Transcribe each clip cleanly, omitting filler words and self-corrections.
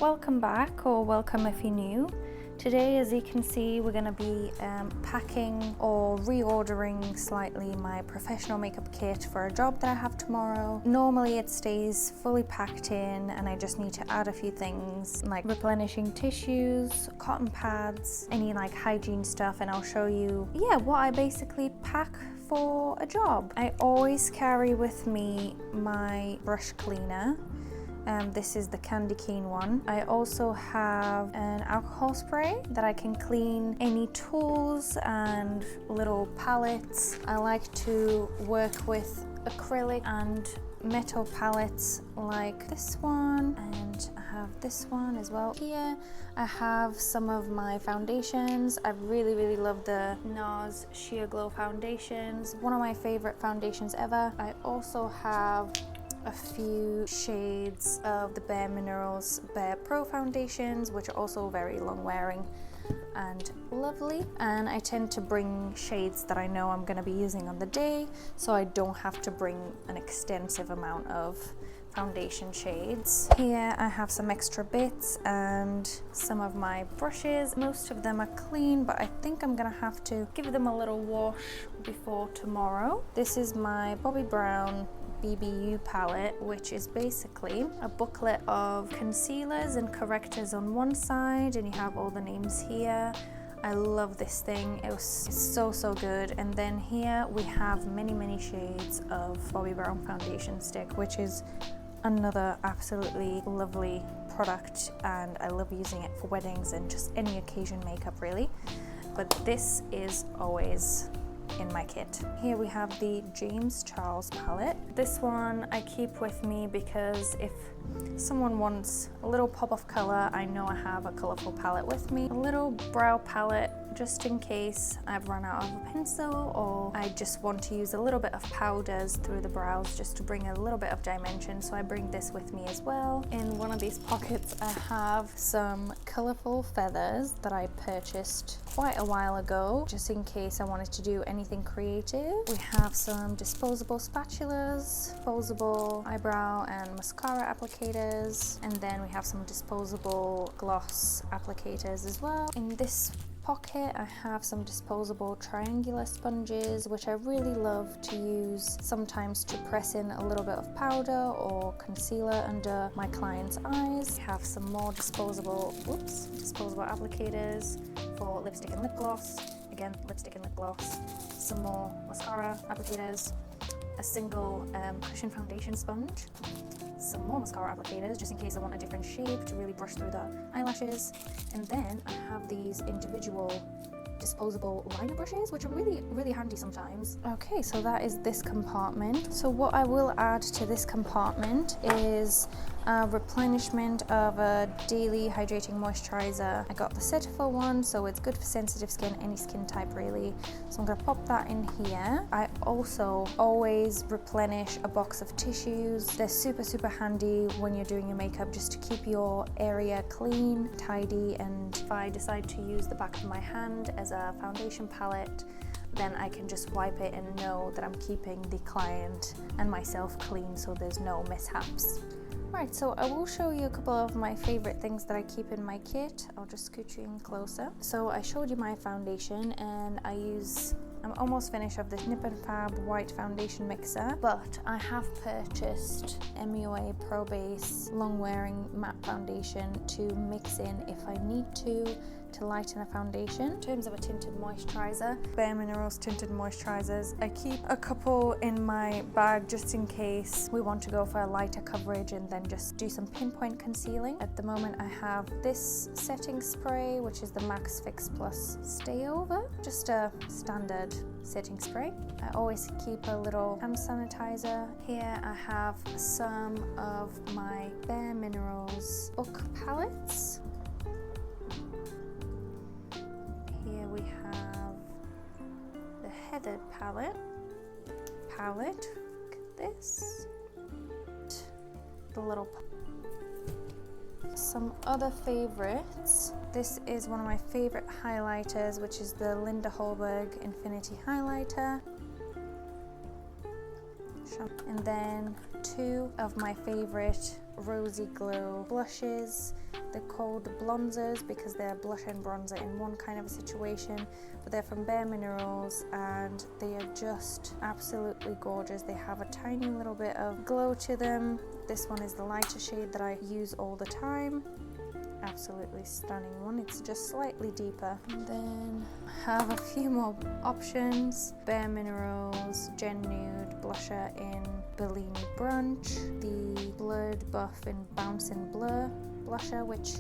welcome back, or welcome if you're new. Today, as you can see, we're going to be packing or reordering slightly my professional makeup kit for a job that I have tomorrow. Normally it stays fully packed in and I just need to add a few things like replenishing tissues, cotton pads, any like hygiene stuff, and I'll show you what I basically pack for a job. I always carry with me my brush cleaner. This is the candy cane one. I also have an alcohol spray that I can clean any tools and little palettes. I like to work with acrylic and metal palettes like this one, and I have this one as well. Here I have some of my foundations. I really love the NARS Sheer Glow foundations, one of my favorite foundations ever. I also have a few shades of the Bare Minerals Bare Pro foundations, which are also very long wearing and lovely, and I tend to bring shades that I know I'm going to be using on the day, so I don't have to bring an extensive amount of foundation shades. Here I have some extra bits and some of my brushes. Most of them are clean, but I think I'm gonna have to give them a little wash before tomorrow. This is my Bobbi Brown BBU palette, which is basically a booklet of concealers and correctors on one side, and you have all the names here. I love this thing. It's so good. And then here we have many shades of Bobbi Brown foundation stick, which is another absolutely lovely product, and I love using it for weddings and just any occasion makeup really. But this is always in my kit. Here we have the James Charles palette. This one I keep with me because if someone wants a little pop of color, I know I have a colorful palette with me. A little brow palette just in case I've run out of a pencil, or I just want to use a little bit of powders through the brows just to bring a little bit of dimension, so I bring this with me as well. In one of these pockets I have some colorful feathers that I purchased quite a while ago just in case I wanted to do anything creative. We have some disposable spatulas, disposable eyebrow and mascara applicators, and then we have some disposable gloss applicators as well. In this pocket I have some disposable triangular sponges, which I really love to use sometimes to press in a little bit of powder or concealer under my client's eyes. I have some more disposable applicators for lipstick and lip gloss. Again, lipstick and lip gloss. Some more mascara applicators, a single cushion foundation sponge, some more mascara applicators just in case I want a different shape to really brush through the eyelashes, and then I have these individual disposable liner brushes, which are really handy sometimes. Okay, so that is this compartment. So what I will add to this compartment is a replenishment of a daily hydrating moisturizer. I got the Cetaphil one, so it's good for sensitive skin, any skin type really. So I'm gonna pop that in here. I also always replenish a box of tissues. They're super handy when you're doing your makeup, just to keep your area clean, tidy, and if I decide to use the back of my hand as a foundation palette, then I can just wipe it and know that I'm keeping the client and myself clean, so there's no mishaps. Right, so I will show you a couple of my favorite things that I keep in my kit. I'll just scoot you in closer. So I showed you my foundation, and I'm almost finished of this Nip and Fab white foundation mixer, but I have purchased MUA Pro Base long wearing matte foundation to mix in if I need to lighten a foundation. In terms of a tinted moisturizer, Bare Minerals tinted moisturizers, I keep a couple in my bag just in case we want to go for a lighter coverage and then just do some pinpoint concealing. At the moment I have this setting spray, which is the Max Fix Plus Stay Over, just a standard setting spray. I always keep a little hand sanitizer. Here I have some of my Bare Minerals book palettes. Here we have the Heathered palette. Look at this. The little some other favorites. This is one of my favorite highlighters, which is the Linda Holberg Infinity Highlighter. blush. And then two of my favorite Rosy Glow blushes. They're called blonzers because they're blush and bronzer in one kind of a situation, but they're from Bare Minerals and they are just absolutely gorgeous. They have a tiny little bit of glow to them. This one is the lighter shade that I use all the time. Absolutely stunning one. It's just slightly deeper. And then I have a few more options. Bare Minerals Gen Nude blusher in Bellini Brunch, the Blurred Buff in Bouncing Blur blusher, which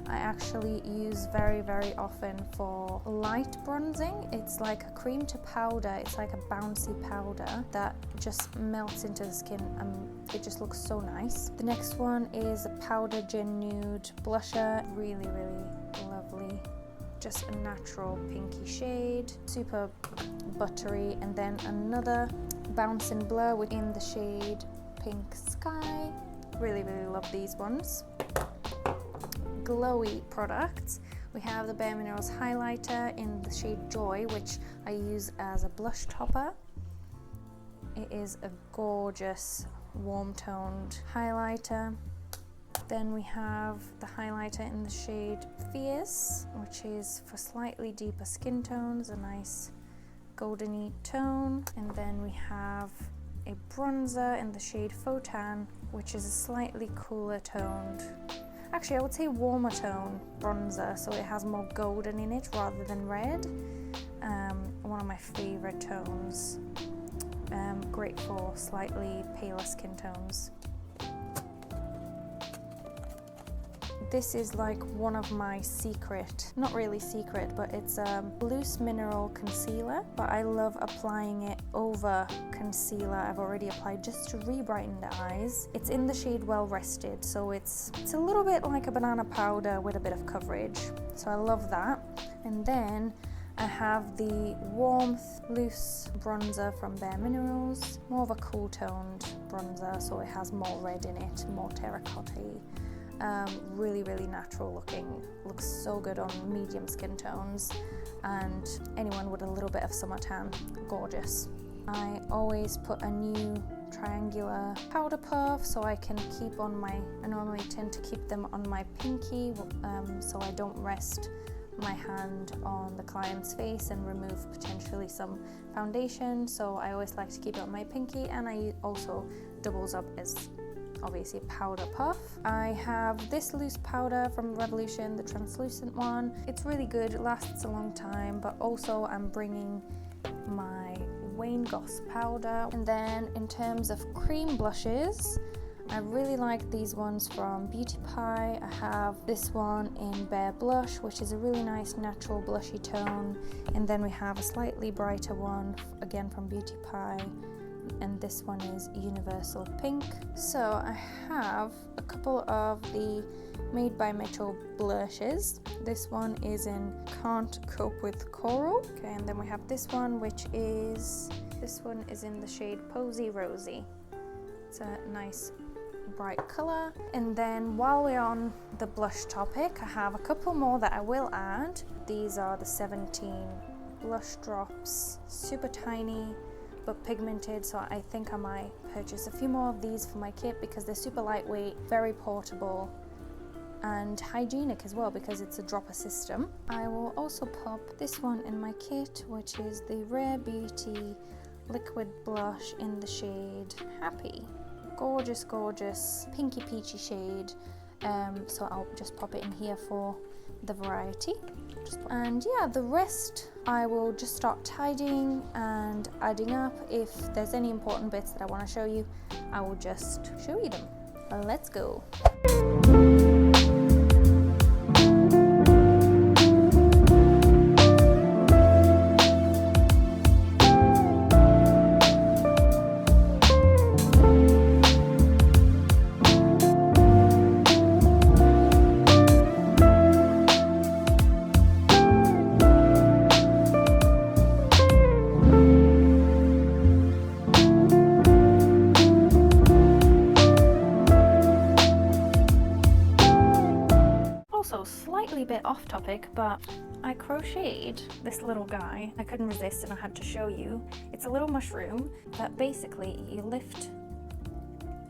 I actually use very, very often for light bronzing. It's like a cream to powder. It's like a bouncy powder that just melts into the skin and it just looks so nice. The next one is a Powder Gen Nude blusher. Really, really lovely. Just a natural pinky shade, super buttery. And then another Bouncing Blur within the shade Pink Sky. Really, really love these ones. Glowy products. We have the Bare Minerals highlighter in the shade Joy, which I use as a blush topper. It is a gorgeous warm toned highlighter. Then we have the highlighter in the shade Fierce, which is for slightly deeper skin tones, a nice goldeny tone. And then we have a bronzer in the shade Photon, which is a slightly cooler toned, actually I would say warmer tone bronzer, so it has more golden in it rather than red. One of my favorite tones. Great for slightly paler skin tones. This is like one of my secret, not really secret, but it's a loose mineral concealer, but I love applying it over concealer I've already applied just to re-brighten the eyes. It's in the shade Well Rested, so it's a little bit like a banana powder with a bit of coverage, so I love that. And then I have the Warmth Loose bronzer from Bare Minerals, more of a cool toned bronzer, so it has more red in it, more terracotta-y. Really, really natural looking. Looks so good on medium skin tones and anyone with a little bit of summer tan. Gorgeous. I always put a new triangular powder puff so I can keep on I normally tend to keep them on my pinky so I don't rest my hand on the client's face and remove potentially some foundation. So I always like to keep it on my pinky, and I also doubles up as obviously powder puff. I have this loose powder from Revolution, the translucent one. It's really good, it lasts a long time, but also I'm bringing my Wayne Goss powder. And then in terms of cream blushes, I really like these ones from Beauty Pie. I have this one in Bare Blush, which is a really nice natural blushy tone. And then we have a slightly brighter one, again from Beauty Pie, and this one is Universal Pink. So I have a couple of the Made by Mitchell blushes. This one is in Can't Cope with Coral. Okay, and then we have this one, this one is in the shade Posy Rosy. It's a nice bright color. And then while we're on the blush topic, I have a couple more that I will add. These are the 17 blush drops, super tiny but pigmented, so I think I might purchase a few more of these for my kit because they're super lightweight, very portable and hygienic as well because it's a dropper system. I will also pop this one in my kit, which is the Rare Beauty liquid blush in the shade Happy. Gorgeous, gorgeous pinky peachy shade. So I'll just pop it in here for the variety. And yeah, the rest I will just start tidying and adding up. If there's any important bits that I want to show you, I will just show you them. Let's go. Slightly bit off topic, but I crocheted this little guy. I couldn't resist and I had to show you. It's a little mushroom that basically you lift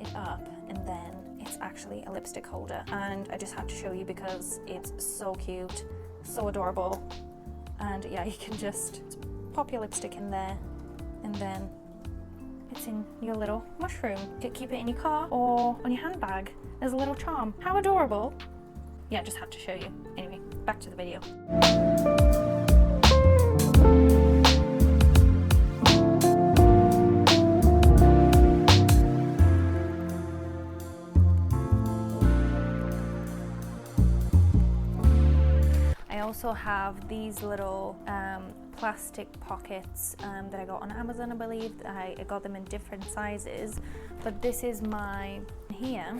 it up and then it's actually a lipstick holder. And I just had to show you because it's so cute, so adorable. And yeah, you can just pop your lipstick in there and then it's in your little mushroom. You could keep it in your car or on your handbag as a little charm. How adorable. Yeah, just had to show you. Anyway, back to the video. I also have these little plastic pockets that I got on Amazon, I believe. I got them in different sizes, but this is my, here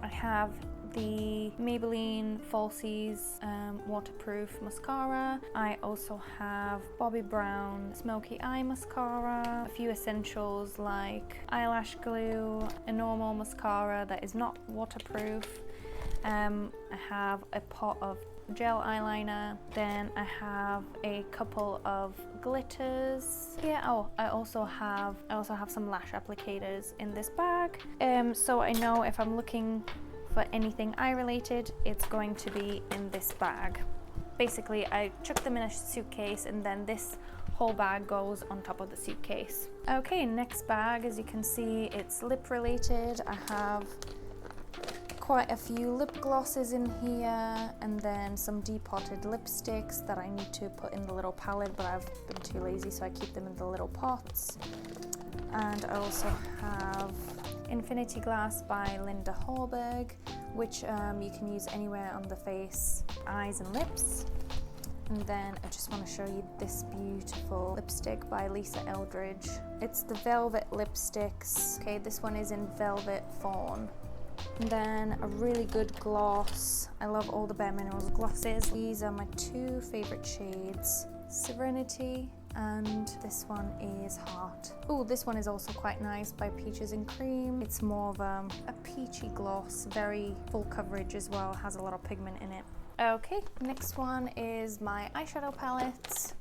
I have the Maybelline Falsies waterproof mascara. I also have Bobbi Brown Smoky Eye Mascara, a few essentials like eyelash glue, a normal mascara that is not waterproof. I have a pot of gel eyeliner, then I have a couple of glitters. Yeah, oh, I also have some lash applicators in this bag. So I know if I'm looking for anything eye related, it's going to be in this bag. Basically, I chuck them in a suitcase and then this whole bag goes on top of the suitcase. Okay, next bag, as you can see, it's lip related. I have quite a few lip glosses in here and then some depotted lipsticks that I need to put in the little palette, but I've been too lazy, so I keep them in the little pots. And I also have Infinity Glass by Linda Hallberg, which you can use anywhere on the face, eyes and lips. And then I just want to show you this beautiful lipstick by Lisa Eldridge. It's the Velvet Lipsticks. Okay, this one is in Velvet Fawn. And then a really good gloss. I love all the Bare Minerals glosses. These are my two favorite shades, Serenity and this one is Heart. Oh, this one is also quite nice by Peaches and Cream. It's more of a peachy gloss, very full coverage as well, has a lot of pigment in it. Okay, next one is my eyeshadow palettes.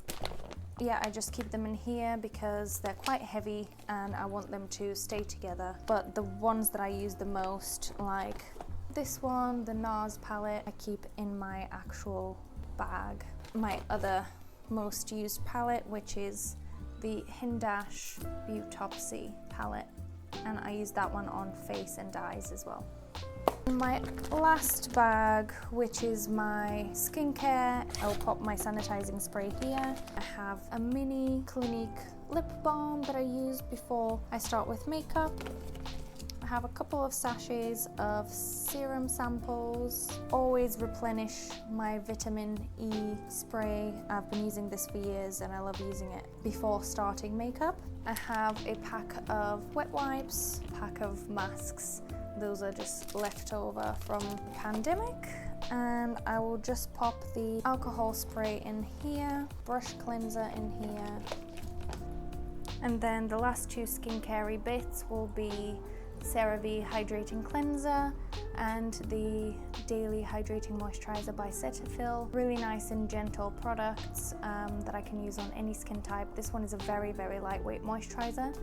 Yeah, I just keep them in here because they're quite heavy and I want them to stay together. But the ones that I use the most, like this one, the NARS palette, I keep in my actual bag. My other most used palette, which is the Hindash Beautopsy palette, and I use that one on face and eyes as well. My last bag, which is my skincare, I'll pop my sanitizing spray here. I have a mini Clinique lip balm that I use before I start with makeup. I have a couple of sachets of serum samples. Always replenish my vitamin E spray. I've been using this for years and I love using it before starting makeup. I have a pack of wet wipes, a pack of masks. Those are just leftover from the pandemic. And I will just pop the alcohol spray in here, brush cleanser in here. And then the last two skincare bits will be CeraVe Hydrating Cleanser and the Daily Hydrating Moisturizer by Cetaphil. Really nice and gentle products that I can use on any skin type. This one is a very, very lightweight moisturizer.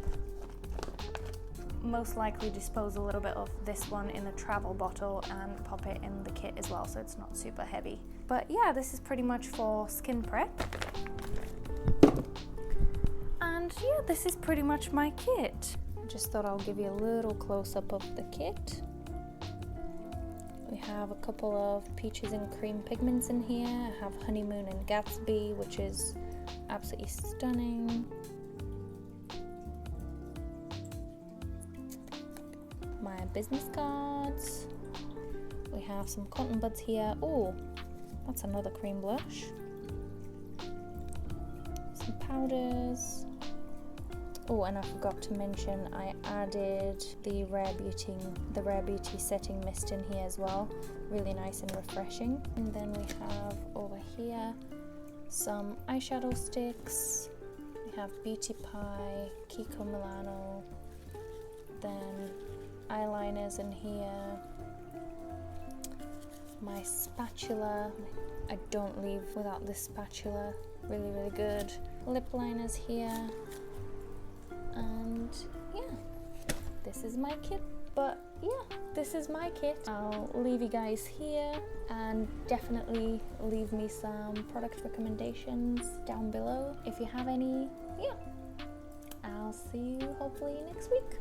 Most likely dispose a little bit of this one in a travel bottle and pop it in the kit as well, so it's not super heavy. But yeah, this is pretty much for skin prep. And yeah, this is pretty much my kit. I just thought I'll give you a little close-up of the kit. We have a couple of Peaches and Cream pigments in here. I have Honeymoon and Gatsby, which is absolutely stunning. My business cards. We have some cotton buds here. Oh, that's another cream blush. Some powders. Oh, and I forgot to mention I added the Rare Beauty setting mist in here as well. Really nice and refreshing. And then we have over here some eyeshadow sticks. We have Beauty Pie, Kiko Milano, then eyeliners in here, my spatula, I don't leave without this spatula. Really, really good. Lip liners here. And yeah, this is my kit. But yeah, this is my kit. I'll leave you guys here, and definitely leave me some product recommendations down below if you have any. Yeah, I'll see you hopefully next week.